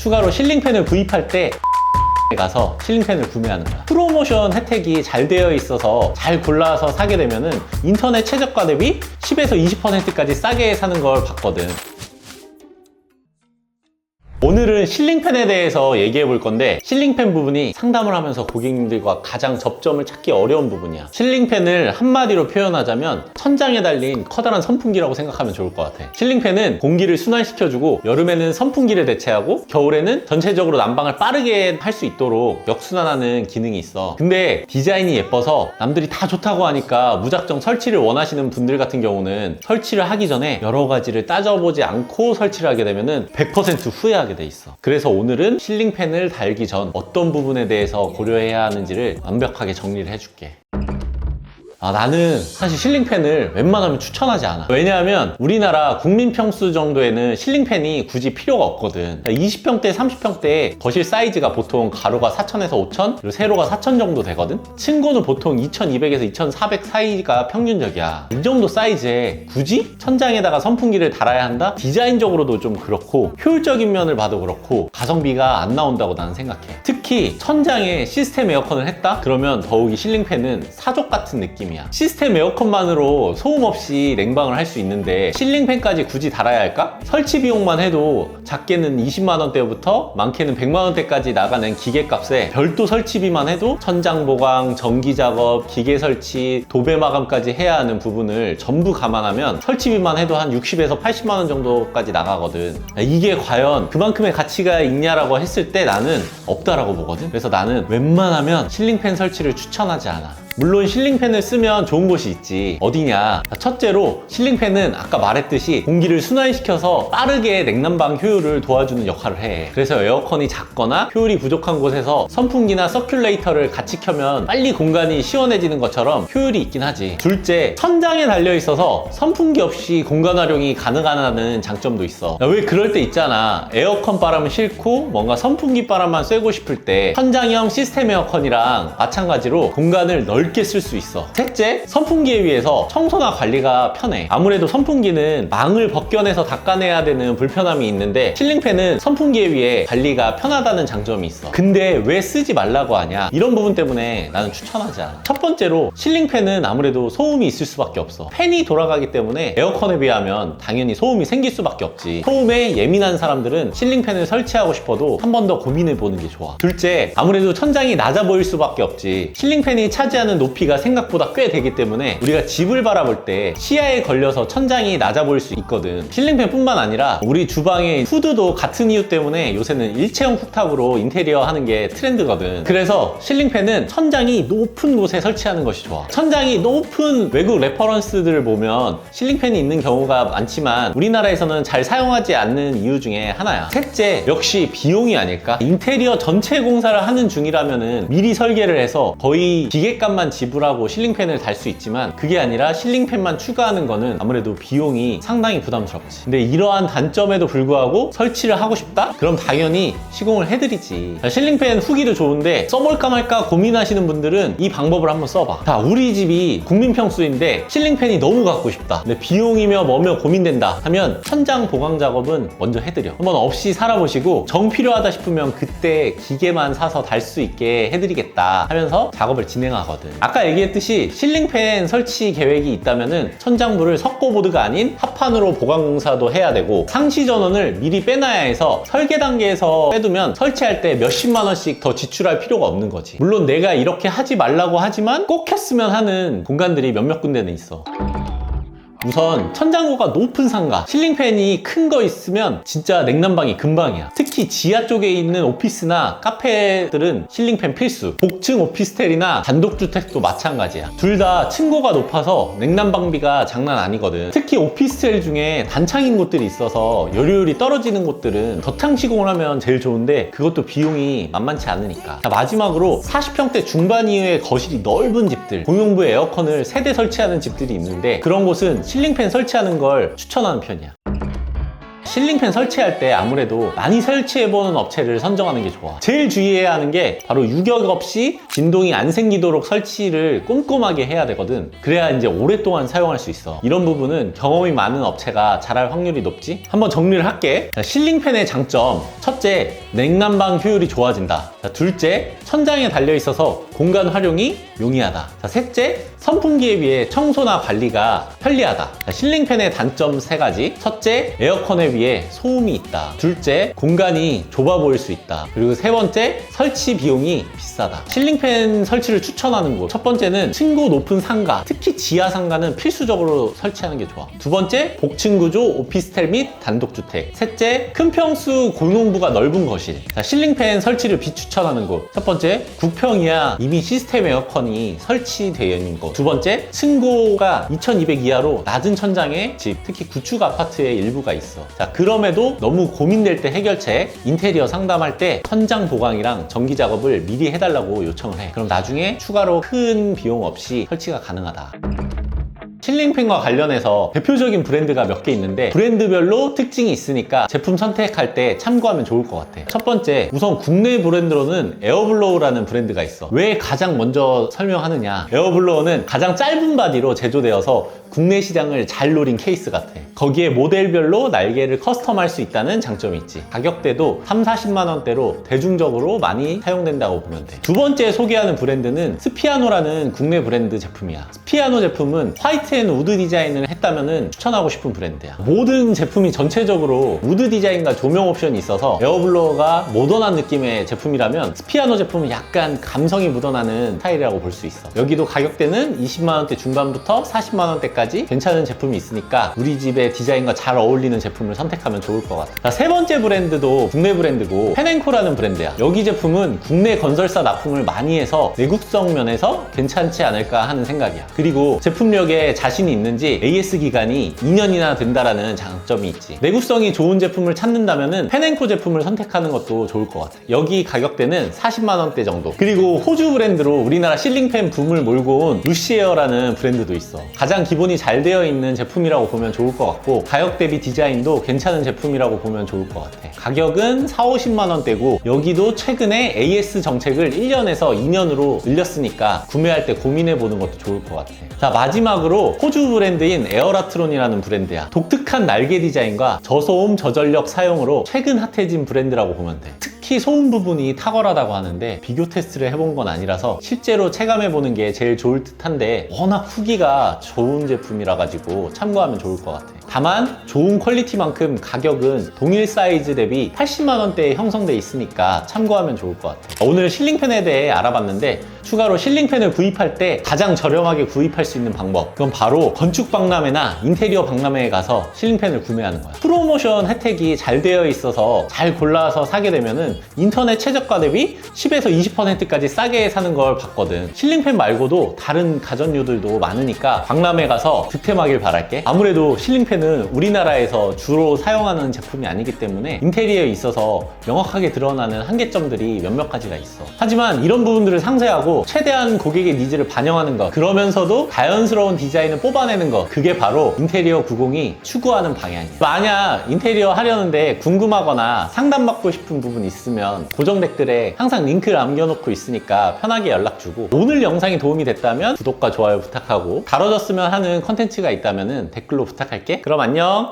추가로 실링팬을 구입할 때 가서 실링팬을 구매하는 거야. 프로모션 혜택이 잘 되어 있어서 잘 골라서 사게 되면은 인터넷 최저가 대비 10에서 20%까지 싸게 사는 걸 봤거든. 오늘은 실링팬에 대해서 얘기해 볼 건데, 실링팬 부분이 상담을 하면서 고객님들과 가장 접점을 찾기 어려운 부분이야. 실링팬을 한마디로 표현하자면 천장에 달린 커다란 선풍기라고 생각하면 좋을 것 같아. 실링팬은 공기를 순환시켜주고 여름에는 선풍기를 대체하고 겨울에는 전체적으로 난방을 빠르게 할 수 있도록 역순환하는 기능이 있어. 근데 디자인이 예뻐서 남들이 다 좋다고 하니까 무작정 설치를 원하시는 분들 같은 경우는 설치를 하기 전에 여러 가지를 따져보지 않고 설치를 하게 되면은 100% 후회하게 돼 있어. 그래서 오늘은 실링팬을 달기 전 어떤 부분에 대해서 고려해야 하는지를 완벽하게 정리를 해줄게. 나는 사실 실링팬을 웬만하면 추천하지 않아. 왜냐하면 우리나라 국민 평수 정도에는 실링팬이 굳이 필요가 없거든. 20평대, 30평대 거실 사이즈가 보통 가로가 4,000에서 5,000, 그리고 세로가 4,000 정도 되거든. 층고는 보통 2,200에서 2,400 사이가 평균적이야. 이 정도 사이즈에 굳이 천장에다가 선풍기를 달아야 한다? 디자인적으로도 좀 그렇고 효율적인 면을 봐도 그렇고 가성비가 안 나온다고 나는 생각해. 특히 천장에 시스템 에어컨을 했다? 그러면 더욱이 실링팬은 사족 같은 느낌이야. 시스템 에어컨만으로 소음 없이 냉방을 할 수 있는데 실링팬까지 굳이 달아야 할까? 설치 비용만 해도 작게는 20만원대부터 많게는 100만원대까지 나가는 기계값에 별도 설치비만 해도 천장 보강, 전기 작업, 기계 설치, 도배 마감까지 해야 하는 부분을 전부 감안하면 설치비만 해도 한 60에서 80만원 정도까지 나가거든. 이게 과연 그만큼의 가치가 있냐라고 했을 때 나는 없다라고 보거든. 그래서 나는 웬만하면 실링팬 설치를 추천하지 않아. 물론 실링팬을 쓰면 좋은 곳이 있지. 어디냐? 첫째로 실링팬은 아까 말했듯이 공기를 순환시켜서 빠르게 냉난방 효율을 도와주는 역할을 해. 그래서 에어컨이 작거나 효율이 부족한 곳에서 선풍기나 서큘레이터를 같이 켜면 빨리 공간이 시원해지는 것처럼 효율이 있긴 하지. 둘째, 천장에 달려있어서 선풍기 없이 공간 활용이 가능하다는 장점도 있어. 왜 그럴 때 있잖아. 에어컨 바람은 싫고 뭔가 선풍기 바람만 쐬고 싶을 때 천장형 시스템 에어컨이랑 마찬가지로 공간을 넓게 쓸 수 있어. 셋째, 선풍기에 비해서 청소나 관리가 편해. 아무래도 선풍기는 망을 벗겨내서 닦아내야 되는 불편함이 있는데 실링팬은 선풍기에 비해 관리가 편하다는 장점이 있어. 근데 왜 쓰지 말라고 하냐? 이런 부분 때문에 나는 추천하지 않아. 첫 번째로 실링팬은 아무래도 소음이 있을 수밖에 없어. 팬이 돌아가기 때문에 에어컨에 비하면 당연히 소음이 생길 수밖에 없지. 소음에 예민한 사람들은 실링팬을 설치하고 싶어도 한 번 더 고민해 보는 게 좋아. 둘째, 아무래도 천장이 낮아 보일 수밖에 없지. 실링팬이 차지하는 높이가 생각보다 꽤 되기 때문에 우리가 집을 바라볼 때 시야에 걸려서 천장이 낮아 보일 수 있거든. 실링팬 뿐만 아니라 우리 주방의 후드도 같은 이유 때문에 요새는 일체형 쿡탑으로 인테리어 하는 게 트렌드거든. 그래서 실링팬은 천장이 높은 곳에 설치하는 것이 좋아. 천장이 높은 외국 레퍼런스들을 보면 실링팬이 있는 경우가 많지만 우리나라에서는 잘 사용하지 않는 이유 중에 하나야. 셋째, 역시 비용이 아닐까? 인테리어 전체 공사를 하는 중이라면은 미리 설계를 해서 거의 기계값만 지불하고 실링팬을 달 수 있지만 그게 아니라 실링팬만 추가하는 거는 아무래도 비용이 상당히 부담스럽지. 근데 이러한 단점에도 불구하고 설치를 하고 싶다? 그럼 당연히 시공을 해드리지. 실링팬 후기도 좋은데 써볼까 말까 고민하시는 분들은 이 방법을 한번 써봐. 자, 우리 집이 국민평수인데 실링팬이 너무 갖고 싶다. 근데 비용이며 뭐며 고민된다 하면 천장 보강 작업은 먼저 해드려. 한번 없이 살아보시고 정 필요하다 싶으면 그때 기계만 사서 달 수 있게 해드리겠다 하면서 작업을 진행하거든. 아까 얘기했듯이 실링팬 설치 계획이 있다면은 천장부를 석고보드가 아닌 합판으로 보강 공사도 해야 되고 상시 전원을 미리 빼놔야 해서 설계 단계에서 빼두면 설치할 때 몇십만 원씩 더 지출할 필요가 없는 거지. 물론 내가 이렇게 하지 말라고 하지만 꼭 했으면 하는 공간들이 몇몇 군데는 있어. 우선 천장고가 높은 상가, 실링팬이 큰 거 있으면 진짜 냉난방이 금방이야. 특히 지하 쪽에 있는 오피스나 카페들은 실링팬 필수. 복층 오피스텔이나 단독주택도 마찬가지야. 둘 다 층고가 높아서 냉난방비가 장난 아니거든. 특히 오피스텔 중에 단창인 곳들이 있어서 열효율이 떨어지는 곳들은 덧창 시공을 하면 제일 좋은데 그것도 비용이 만만치 않으니까. 자, 마지막으로 40평대 중반 이후에 거실이 넓은 집들, 공용부에 에어컨을 3대 설치하는 집들이 있는데 그런 곳은 실링팬 설치하는 걸 추천하는 편이야. 실링팬 설치할 때 아무래도 많이 설치해보는 업체를 선정하는 게 좋아. 제일 주의해야 하는 게 바로 유격 없이 진동이 안 생기도록 설치를 꼼꼼하게 해야 되거든. 그래야 이제 오랫동안 사용할 수 있어. 이런 부분은 경험이 많은 업체가 잘할 확률이 높지. 한번 정리를 할게. 자, 실링팬의 장점. 첫째, 냉난방 효율이 좋아진다. 자, 둘째, 천장에 달려있어서 공간 활용이 용이하다. 자, 셋째, 선풍기에 비해 청소나 관리가 편리하다. 자, 실링팬의 단점 3가지. 첫째, 에어컨에 비해 소음이 있다. 둘째, 공간이 좁아 보일 수 있다. 그리고 세 번째, 설치 비용이 비싸다. 실링팬 설치를 추천하는 곳. 첫 번째는 층고 높은 상가, 특히 지하 상가는 필수적으로 설치하는 게 좋아. 두 번째, 복층 구조 오피스텔 및 단독주택. 셋째, 큰 평수 고농부가 넓은 거실. 자, 실링팬 설치를 비추천하는 곳. 첫 번째, 9평 이하 이미 시스템 에어컨이 설치되어 있는 곳. 두 번째, 층고가 2200 이하로 낮은 천장의 집, 특히 구축 아파트의 일부가 있어. 자, 그럼에도 너무 고민될 때 해결책, 인테리어 상담할 때 천장 보강이랑 전기 작업을 미리 해달라고 요청을 해. 그럼 나중에 추가로 큰 비용 없이 설치가 가능하다. 실링팬과 관련해서 대표적인 브랜드가 몇 개 있는데 브랜드별로 특징이 있으니까 제품 선택할 때 참고하면 좋을 것 같아. 첫 번째, 우선 국내 브랜드로는 에어블로우라는 브랜드가 있어. 왜 가장 먼저 설명하느냐, 에어블로우는 가장 짧은 바디로 제조되어서 국내 시장을 잘 노린 케이스 같아. 거기에 모델별로 날개를 커스텀할 수 있다는 장점이 있지. 가격대도 3, 40만 원대로 대중적으로 많이 사용된다고 보면 돼. 두 번째 소개하는 브랜드는 스피아노라는 국내 브랜드 제품이야. 스피아노 제품은 화이트 앤 우드 디자인을 했다면 추천하고 싶은 브랜드야. 모든 제품이 전체적으로 우드 디자인과 조명 옵션이 있어서 에어블로어가 모던한 느낌의 제품이라면 스피아노 제품은 약간 감성이 묻어나는 스타일이라고 볼 수 있어. 여기도 가격대는 20만 원대 중반부터 40만 원대까지 괜찮은 제품이 있으니까 우리 집의 디자인과 잘 어울리는 제품을 선택하면 좋을 것 같아. 자, 세 번째 브랜드도 국내 브랜드고 펜앤코라는 브랜드야. 여기 제품은 국내 건설사 납품을 많이 해서 내구성 면에서 괜찮지 않을까 하는 생각이야. 그리고 제품력에 자신이 있는지 AS 기간이 2년이나 된다라는 장점이 있지. 내구성이 좋은 제품을 찾는다면 펜앤코 제품을 선택하는 것도 좋을 것 같아. 여기 가격대는 40만 원대 정도. 그리고 호주 브랜드로 우리나라 실링팬 붐을 몰고 온 루시에어라는 브랜드도 있어. 가장 기본이 잘 되어 있는 제품이라고 보면 좋을 것 같고 가격 대비 디자인도 괜찮은 제품이라고 보면 좋을 것 같아. 가격은 4, 50만 원대고 여기도 최근에 AS 정책을 1년에서 2년으로 늘렸으니까 구매할 때 고민해 보는 것도 좋을 것 같아. 자, 마지막으로 호주 브랜드인 에어라트론이라는 브랜드야. 독특한 날개 디자인과 저소음 저전력 사용으로 최근 핫해진 브랜드라고 보면 돼. 특히 소음 부분이 탁월하다고 하는데 비교 테스트를 해본 건 아니라서 실제로 체감해보는 게 제일 좋을 듯한데 워낙 후기가 좋은 제품이라 가지고 참고하면 좋을 것 같아. 다만 좋은 퀄리티만큼 가격은 동일 사이즈 대비 80만 원대에 형성돼 있으니까 참고하면 좋을 것 같아. 오늘 실링팬에 대해 알아봤는데 추가로 실링팬을 구입할 때 가장 저렴하게 구입할 수 있는 방법, 그건 바로 건축 박람회나 인테리어 박람회에 가서 실링팬을 구매하는 거야. 프로모션 혜택이 잘 되어 있어서 잘 골라서 사게 되면은 인터넷 최저가 대비 10에서 20%까지 싸게 사는 걸 봤거든. 실링팬 말고도 다른 가전류들도 많으니까 박람회 가서 득템하길 바랄게. 아무래도 실링팬은 우리나라에서 주로 사용하는 제품이 아니기 때문에 인테리어에 있어서 명확하게 드러나는 한계점들이 몇몇 가지가 있어. 하지만 이런 부분들을 상세하고 최대한 고객의 니즈를 반영하는 것, 그러면서도 자연스러운 디자인을 뽑아내는 것, 그게 바로 인테리어 90이 추구하는 방향이야. 만약 인테리어 하려는데 궁금하거나 상담받고 싶은 부분 있으면 고정 댓글에 항상 링크를 남겨놓고 있으니까 편하게 연락주고, 오늘 영상이 도움이 됐다면 구독과 좋아요 부탁하고 다뤄졌으면 하는 컨텐츠가 있다면 댓글로 부탁할게. 그럼 안녕.